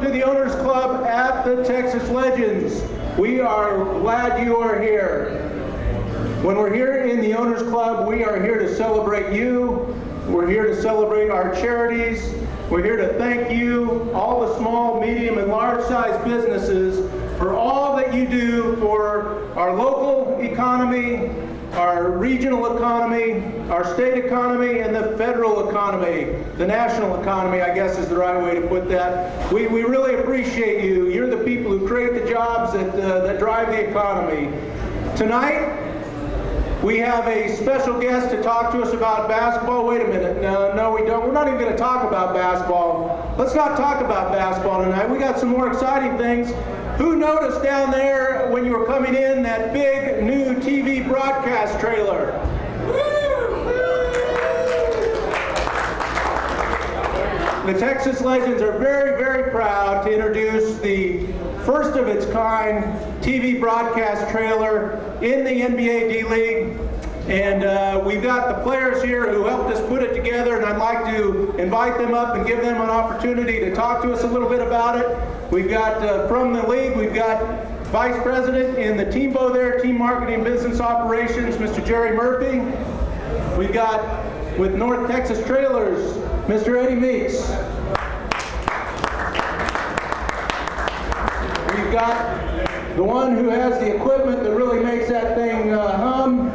to the Owners Club at the Texas Legends. We are glad you are here. When we're here in the Owners Club, we are here to celebrate you. We're here to celebrate our charities. We're here to thank you, all the small, medium, and large-sized businesses, for all that you do for our local economy, our regional economy, our state economy, and the federal economy. The national economy, I guess, is the right way to put that. We really appreciate you. You're the people who create the jobs that drive the economy. Tonight, we have a special guest to talk to us about basketball. Wait a minute. No, we don't. We're not even going to talk about basketball. Let's not talk about basketball tonight. We got some more exciting things. Who noticed down there when you were coming in that big new TV broadcast trailer? The Texas Legends are very, very proud to introduce the first of its kind TV broadcast trailer in the NBA D-League. And we've got the players here who helped us put it together, and I'd like to invite them up and give them an opportunity to talk to us a little bit about it. We've got from the league, we've got Vice President in the Teambo there, Team Marketing Business Operations, Mr. Jerry Murphy. We've got with North Texas Trailers, Mr. Eddie Meeks. We've got the one who has the equipment that really makes that thing hum,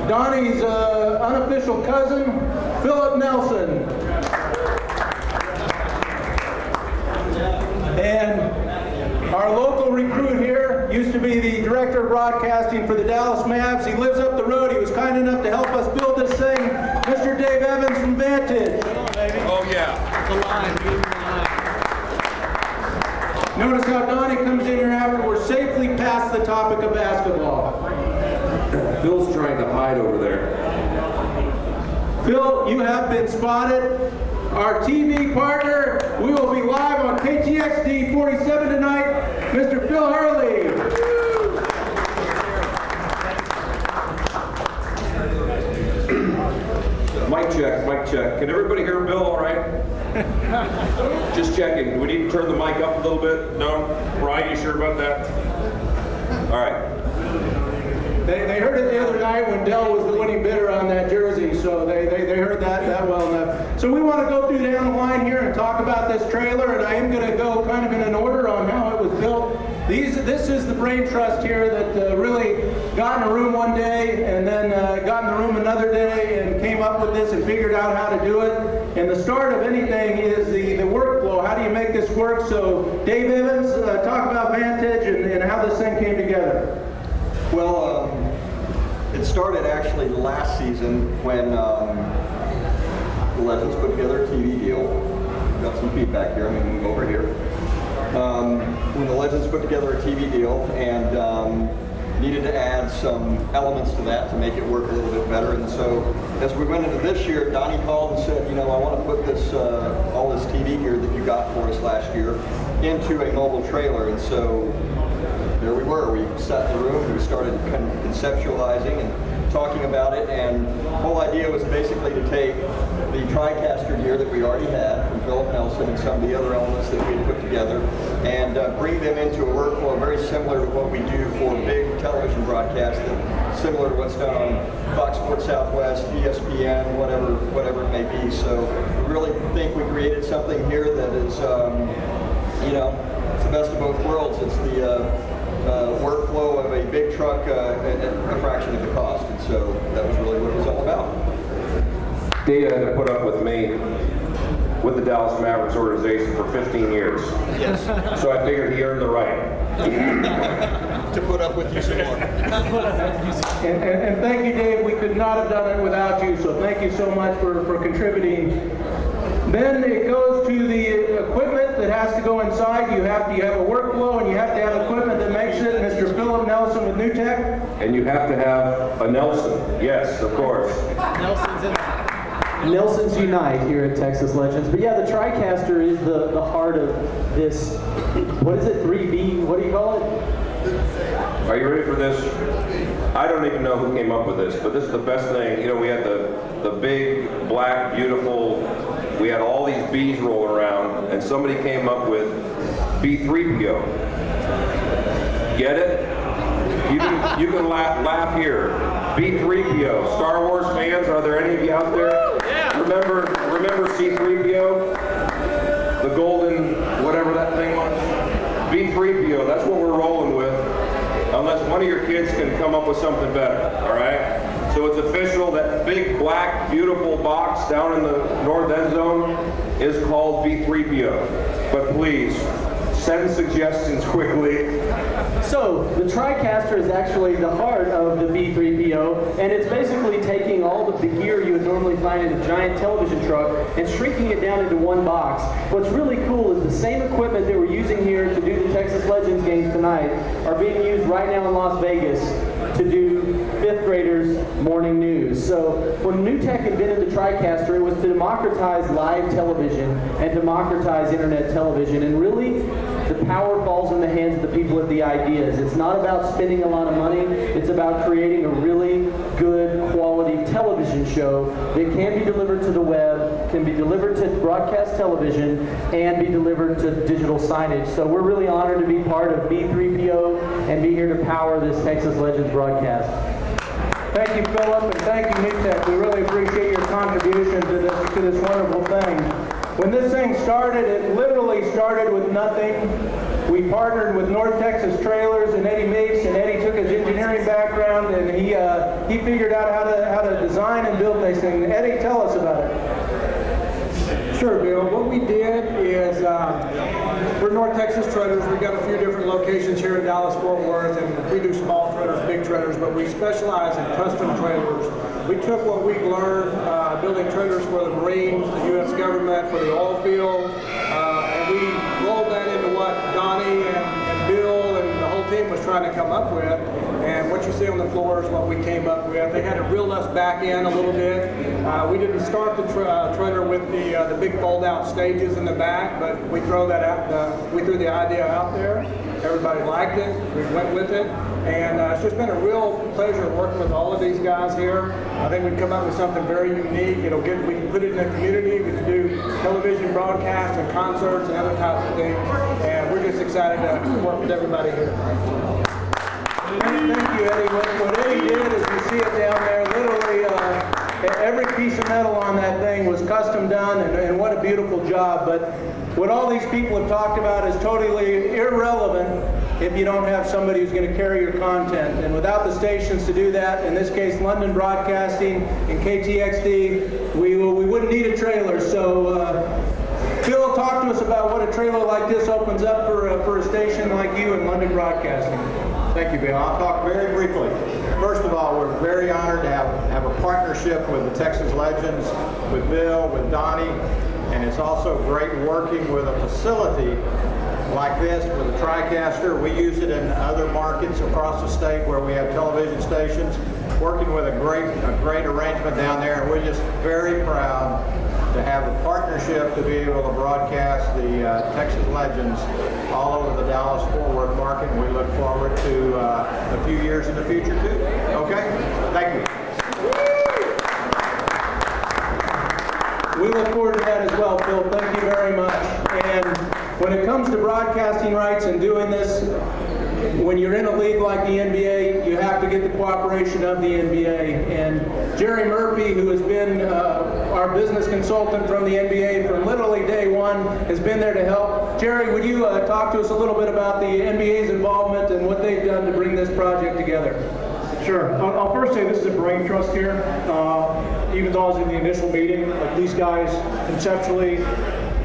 Donnie's unofficial cousin, Philip Nelson. And our local recruit here used to be the director of broadcasting for the Dallas Mavs. He lives up the road. He was kind enough to help us build this thing. Mr. Dave Evans from Vantage. Oh, yeah. The line. Notice how Donnie comes in here after we're safely past the topic of basketball. Phil's trying to hide over there. Phil, you have been spotted. Our TV partner, we will be live on KTXD 47 tonight, Mr. Phil Hurley. Mic check, mic check. Can everybody hear Bill all right? Just checking. We need to turn the mic up a little bit. No? Brian, you sure about that? All right. They heard it the other night when Dell was the winning bidder on that jersey, so they heard that well enough. So we want to go through down the line here and talk about this trailer, and I am going to go kind of in an order on how it was built. This is the brain trust here that really got in a room one day and then got in the room another day and came up with this and figured out how to do it. And the start of anything is the workflow. How do you make this work? So Dave Evans, talk about Vantage and how this thing came together. Well, it started actually last season when the Legends put together a TV deal. Got some feedback here. I'm going to move over here. When the Legends put together a TV deal and needed to add some elements to that to make it work a little bit better. And so as we went into this year, Donnie called and said, you know, I want to put this all this TV gear that you got for us last year into a mobile trailer. And so there we were. We sat in the room, we started kind of conceptualizing and talking about it, and the whole idea was basically to take the TriCaster gear that we already had from Philip Nelson and some of the other elements that we had put together and bring them into a workflow very similar to what we do for big television broadcasts, similar to what's done on Fox Sports Southwest, ESPN, whatever it may be. So we really think we created something here that is, you know, it's the best of both worlds. It's the workflow of a big truck at a fraction of the cost, and so that was really what it was all about. Dave had to put up with me with the Dallas Mavericks organization for 15 years. Yes. So I figured he earned the right. To put up with you some more. And thank you, Dave. We could not have done it without you, so thank you so much for contributing. Then it goes to the equipment that has to go inside. You have a workflow, and you have to have equipment that makes it. Mr. Philip Nelson with New Tech. And you have to have a Nelson. Yes, of course. Nelson's Unite here at Texas Legends. But yeah, the TriCaster is the heart of this. What is it? 3B? What do you call it? Are you ready for this? I don't even know who came up with this, but this is the best thing. You know, we had the big, black, beautiful we had all these B's rolling around, and somebody came up with B3PO. Get it? You can laugh here. B3PO. Star Wars fans, are there any of you out there? Yeah. Remember C3PO? The golden, whatever that thing was? B3PO, that's what we're rolling with. Unless one of your kids can come up with something better, all right? So it's official, that big, black, beautiful box down in the north end zone is called B3PO. But please, send suggestions quickly. So, the TriCaster is actually the heart of the B3PO, and it's basically taking all the gear you would normally find in a giant television truck and shrinking it down into one box. What's really cool is the same equipment that we're using here to do the Texas Legends games tonight are being used right now in Las Vegas to do 5th graders morning news. So when NewTek invented the TriCaster, it was to democratize live television and democratize internet television, and really the power falls in the hands of the people with the ideas. It's not about spending a lot of money, it's about creating a really good quality television show that can be delivered to the web, can be delivered to broadcast television, and be delivered to digital signage. So we're really honored to be part of B3PO and be here to power this Texas Legends broadcast. Thank you, Philip, and thank you, NewTek. We really appreciate your contribution to this wonderful thing. When this thing started, it literally started with nothing. We partnered with North Texas Trailers and Eddie Meeks, and Eddie took his engineering background and he figured out how to design and build this thing. Eddie, tell us about it. Sure, Bill. What we did is, we're North Texas Trailers. We've got a few different locations here in Dallas-Fort Worth, and we do small trailers, big trailers, but we specialize in custom trailers. We took what we've learned building trailers for the Marines, the U.S. government, for the oil field, and we rolled that into what Donnie and Bill and the whole team was trying to come up with. And what you see on the floor is what we came up with. They had to reel us back in a little bit. We didn't start the trailer with the big fold-out stages in the back, but we threw that out. We threw the idea out there. Everybody liked it. We went with it, and it's just been a real pleasure working with all of these guys here. I think we've come up with something very unique. We can put it in the community. We can do television broadcasts and concerts and other types of things, and we're just excited to work with everybody here. Thank you, Eddie. What Eddie did is, you see it down there, literally every piece of metal on that thing was custom done, and what a beautiful job. But what all these people have talked about is totally irrelevant if you don't have somebody who's going to carry your content. And without the stations to do that, in this case London Broadcasting and KTXD, we wouldn't need a trailer. So Phil, talk to us about what a trailer like this opens up for a station like you in London Broadcasting. Thank you, Bill. I'll talk very briefly. First of all, we're very honored to have a partnership with the Texas Legends, with Bill, with Donnie, and it's also great working with a facility like this with a TriCaster. We use it in other markets across the state where we have television stations, working with a great arrangement down there, and we're just very proud to have the partnership to be able to broadcast the Texas Legends all over the Dallas-Fort Worth market, and we look forward to a few years in the future too. Okay? Thank you. We look forward to that as well, Phil. Thank you very much. And when it comes to broadcasting rights and doing this, when you're in a league like the NBA, you have to get the cooperation of the NBA. And Jerry Murphy, who has been our business consultant from the NBA from literally day one, has been there to help. Jerry, would you talk to us a little bit about the NBA's involvement and what they've done to bring this project together? Sure. I'll first say this is a brain trust here. Even though I was in the initial meeting, like these guys conceptually,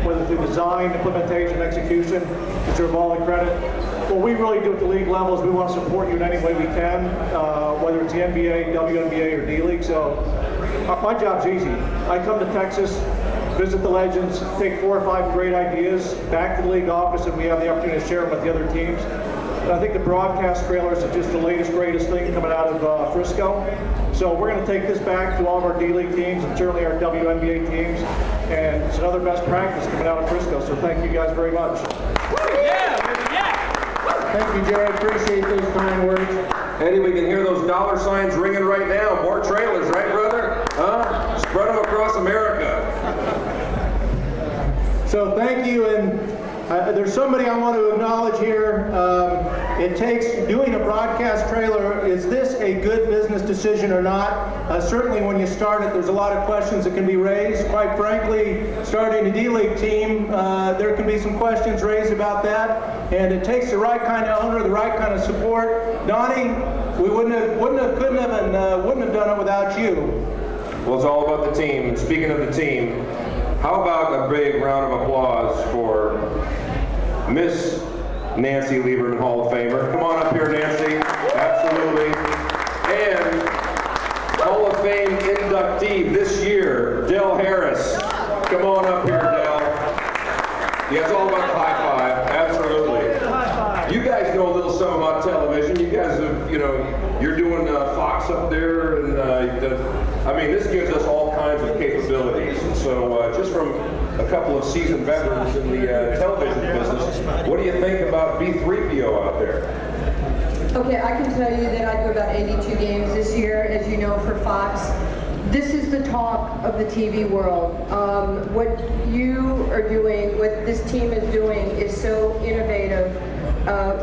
whether through design, implementation, execution, deserve all the credit. What we really do at the league level is we want to support you in any way we can, whether it's the NBA, WNBA, or D-League. So my job's easy. I come to Texas, visit the Legends, take 4 or 5 great ideas back to the league office, and we have the opportunity to share them with the other teams. And I think the broadcast trailers is just the latest, greatest thing coming out of Frisco. So we're going to take this back to all of our D-League teams and certainly our WNBA teams. And it's another best practice coming out of Frisco. So thank you guys very much. Thank you, Jerry. Appreciate those kind words. Eddie, we can hear those dollar signs ringing right now. More trailers, right, brother? Huh? Spread them across America. So thank you, and there's somebody I want to acknowledge here. It takes doing a broadcast trailer. Is this a good business decision or not? Certainly when you start it, there's a lot of questions that can be raised. Quite frankly, starting a D-League team, there can be some questions raised about that. And it takes the right kind of owner, the right kind of support. Donnie, we couldn't have done it without you. Well, it's all about the team. And speaking of the team, how about a big round of applause for Miss Nancy Lieberman, Hall of Famer. Come on up here, Nancy. Absolutely. And Hall of Fame inductee this year, Del Harris. Come on up here, Del. Yeah, it's all about the high five. Absolutely. You guys know a little something about television. You guys have, you're doing Fox up there, and I mean, this gives us all kinds of capabilities. And so, just from a couple of seasoned veterans in the television business, what do you think about B3PO out there? Okay, I can tell you that I do about 82 games this year, as you know, for Fox. This is the talk of the TV world. What you are doing, what this team is doing, is so innovative.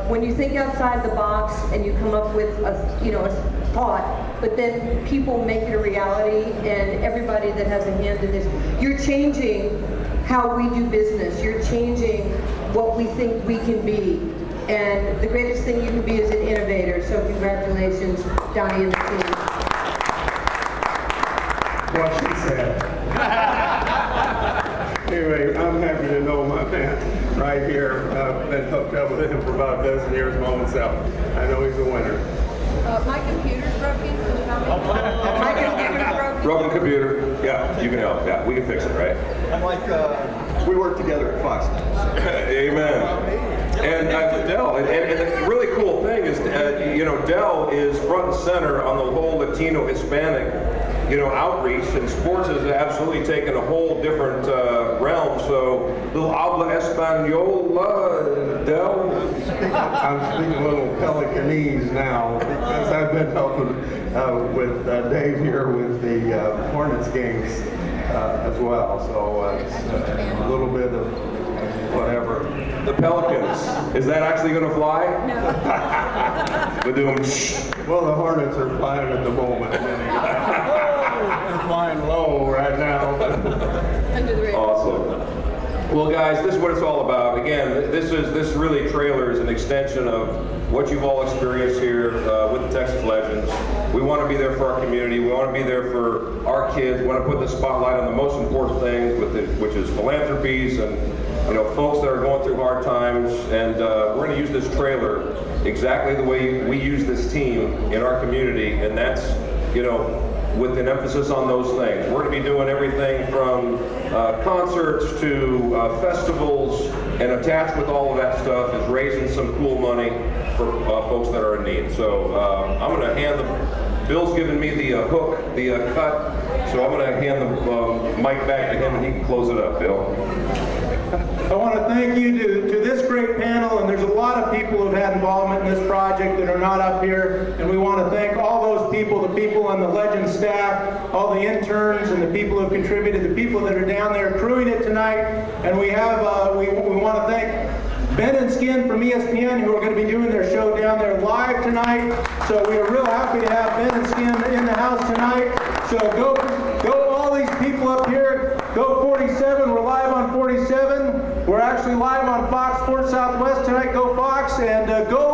When you think outside the box and you come up with a thought, but then people make it a reality, and everybody that has a hand in this, you're changing how we do business. You're changing what we think we can be. And the greatest thing you can be is an innovator. So congratulations, Donnie and the team. What she said. Anyway, I'm happy to know my man right here. I've been hooked up with him for about a dozen years myself. I know he's a winner. My computer's broken. Can you help me? My computer's broken. Broken computer. Yeah, you can help. Yeah, we can fix it, right? I'm like, we work together at Fox. Amen. And Del, and the really cool thing is, Del is front and center on the whole Latino Hispanic, outreach, and sports has absolutely taken a whole different realm. So, little habla española, Del. I'm speaking a little Pelicanese now because I've been helping with Dave here with the Hornets games as well. So it's a little bit of whatever. The Pelicans. Is that actually going to fly? No. We're doing. Well, the Hornets are flying at the moment. They're flying low right now. Under the radar. Awesome. Well, guys, this is what it's all about. Again, this really trailer is an extension of what you've all experienced here with the Texas Legends. We want to be there for our community. We want to be there for our kids. We want to put the spotlight on the most important things, which is philanthropies and folks that are going through hard times. And we're going to use this trailer exactly the way we use this team in our community, and that's with an emphasis on those things. We're going to be doing everything from concerts to festivals, and attached with all of that stuff is raising some cool money for folks that are in need. So I'm going to hand Bill's giving me the hook, the cut, so I'm going to hand the mic back to him and he can close it up, Bill. I want to thank you to this great panel, and there's a lot of people who've had involvement in this project that are not up here, and we want to thank all those people, the people on the Legend staff, all the interns and the people who've contributed, the people that are down there crewing it tonight, and we want to thank Ben and Skin from ESPN who are going to be doing their show down there live tonight, so we are real happy to have Ben and Skin in the house tonight, so go all these people up here. Go 47, we're live on 47. We're actually live on Fox Sports Southwest tonight. Go Fox, and go